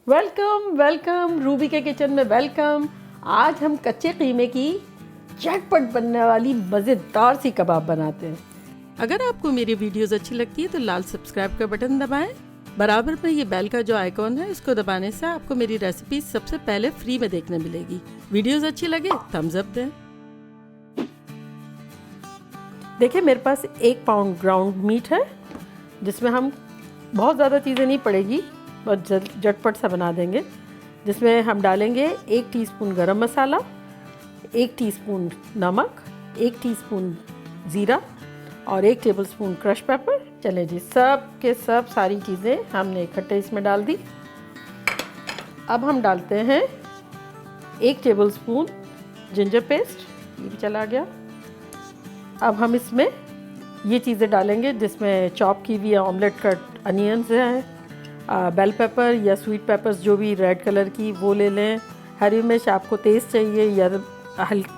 Welcome welcome Ruby के kitchen में welcome. आज हम कच्चे कीमे की झटपट बनने वाली मज़ेदार सी कबाब बनाते हैं। अगर आपको मेरी वीडियोस अच्छी लगती है तो लाल सब्सक्राइब का बटन दबाएं। बराबर में ये बेल का जो आइकॉन है इसको दबाने से आपको मेरी रेसिपी सबसे पहले फ्री में देखने मिलेगी। वीडियोस अच्छी लगे थम्स अप दें। देखिए मेरे पास 1 पाउंड ग्राउंड मीट है जिसमें हम बहुत ज़्यादा चीज़ें नहीं पड़ेगी, बहुत झटपट सा बना देंगे। जिसमें हम डालेंगे 1 टीस्पून गरम मसाला, 1 टीस्पून नमक, 1 टीस्पून ज़ीरा और 1 टेबलस्पून क्रश पेपर। चलें जी, सब के सब सारी चीज़ें हमने इकट्ठे इसमें डाल दी। अब हम डालते हैं 1 टेबलस्पून जिंजर पेस्ट, ये भी चला गया। अब हम इसमें ये चीज़ें डालेंगे जिसमें चॉप की हुई ऑमलेट कट अनियंस हैं, बेल पेपर या स्वीट पेपर्स जो भी रेड कलर की वो ले लें। हरी मिर्च आपको तेज़ चाहिए या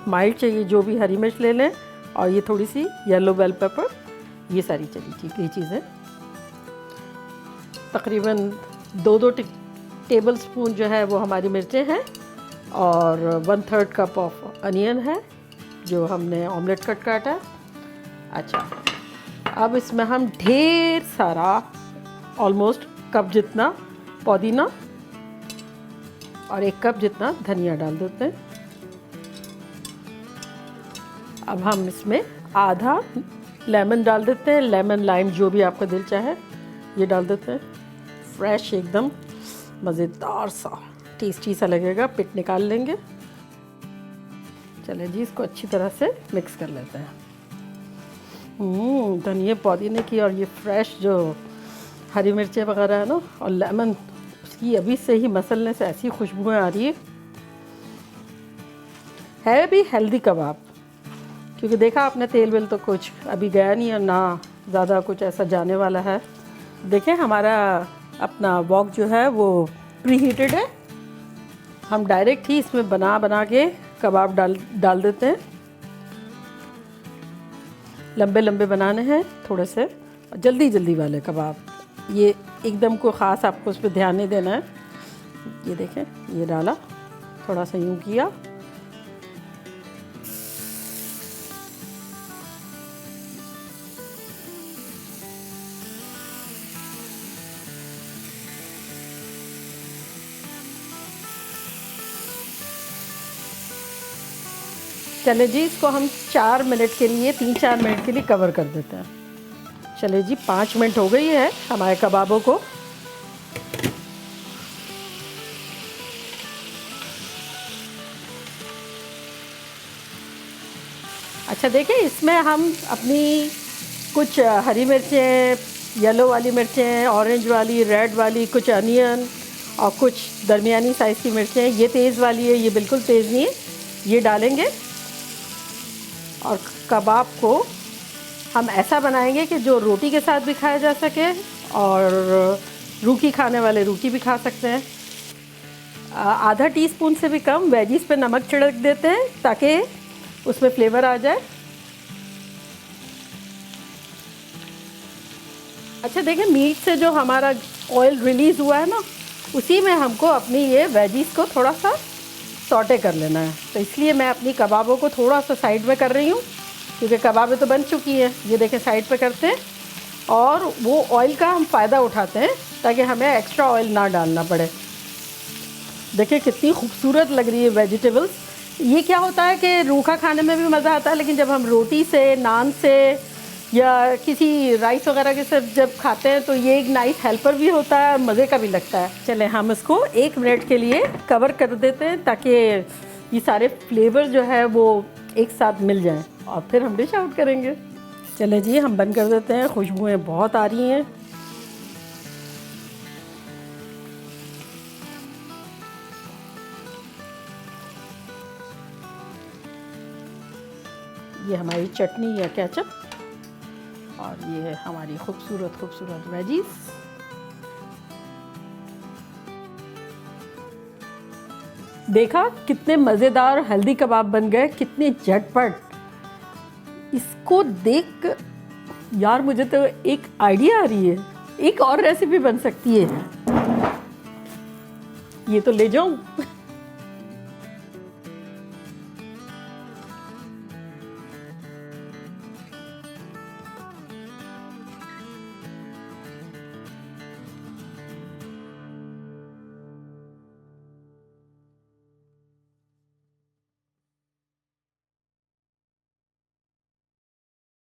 माइल्ड चाहिए, जो भी हरी मिर्च ले लें। और ये थोड़ी सी येलो बेल पेपर, ये सारी चली ये चीज़ें। तकरीबन 2 टेबल स्पून जो है वो हमारी मिर्चें हैं और 1/3 कप ऑफ अनियन है जो हमने ऑमलेट कट काटा है। अच्छा, अब इसमें हम ढेर सारा ऑलमोस्ट कप जितना पुदीना और 1 कप जितना धनिया डाल देते हैं। अब हम इसमें आधा लेमन डाल देते हैं, लेमन लाइम जो भी आपका दिल चाहे ये डाल देते हैं। फ्रेश एकदम मज़ेदार सा टेस्टी सा लगेगा, पिट निकाल लेंगे। चलिए जी, इसको अच्छी तरह से मिक्स कर लेते हैं। धनिया पुदीने की और ये फ्रेश जो हरी मिर्चें वगैरह है ना और लेमन, उसकी अभी से ही मसलने से ऐसी खुशबू आ रही है भी हेल्दी कबाब। क्योंकि देखा आपने तेल वेल तो कुछ अभी गया नहीं है ना, ज़्यादा कुछ ऐसा जाने वाला है। देखें हमारा अपना वॉक जो है वो प्री हीटेड है। हम डायरेक्ट ही इसमें बना के कबाब डाल देते हैं। लंबे लंबे बनाने हैं थोड़े से, जल्दी वाले कबाब। ये एकदम को ख़ास आपको उस पर ध्यान नहीं देना है। ये देखें, ये डाला, थोड़ा सा यूँ किया। चले जी, इसको हम 4 मिनट के लिए 3-4 मिनट के लिए कवर कर देते हैं। चले जी, 5 मिनट हो गई है हमारे कबाबों को। अच्छा देखिए, इसमें हम अपनी कुछ हरी मिर्चें, येलो वाली मिर्चें, ऑरेंज वाली, रेड वाली, कुछ अनियन और कुछ दरमियानी साइज़ की मिर्चें। ये तेज़ वाली है, ये बिल्कुल तेज़ नहीं है, ये डालेंगे। और कबाब को हम ऐसा बनाएंगे कि जो रोटी के साथ भी खाया जा सके और रूखी खाने वाले रूखी भी खा सकते हैं। आधा टीस्पून से भी कम वेजिस पे नमक छिड़क देते हैं ताकि उसमें फ्लेवर आ जाए। अच्छा देखिए, मीट से जो हमारा ऑयल रिलीज़ हुआ है ना, उसी में हमको अपनी ये वेजिस को थोड़ा सा सॉटे कर लेना है। तो इसलिए मैं अपनी कबाबों को थोड़ा सा साइड में कर रही हूँ, क्योंकि कबाबें तो बन चुकी हैं। ये देखें, साइड पे करते हैं और वो ऑयल का हम फ़ायदा उठाते हैं ताकि हमें एक्स्ट्रा ऑयल ना डालना पड़े। देखिए कितनी खूबसूरत लग रही है वेजिटेबल्स। ये क्या होता है कि रूखा खाने में भी मज़ा आता है, लेकिन जब हम रोटी से, नान से या किसी राइस वगैरह के साथ जब खाते हैं तो ये एक नाइस हेल्पर भी होता है और मज़े का भी लगता है। चलें, हम इसको 1 मिनट के लिए कवर कर देते हैं ताकि ये सारे फ्लेवर जो है वो एक साथ मिल जाएं और फिर हम डिश आउट करेंगे। चलें जी, हम बंद कर देते हैं। खुशबुएं बहुत आ रही हैं। ये हमारी चटनी या केचप और ये है हमारी खूबसूरत वेजीज। देखा कितने मज़ेदार हेल्दी कबाब बन गए, कितने झटपट। इसको देख यार मुझे तो एक आइडिया आ रही है, एक और रेसिपी बन सकती है। ये तो ले जाऊं।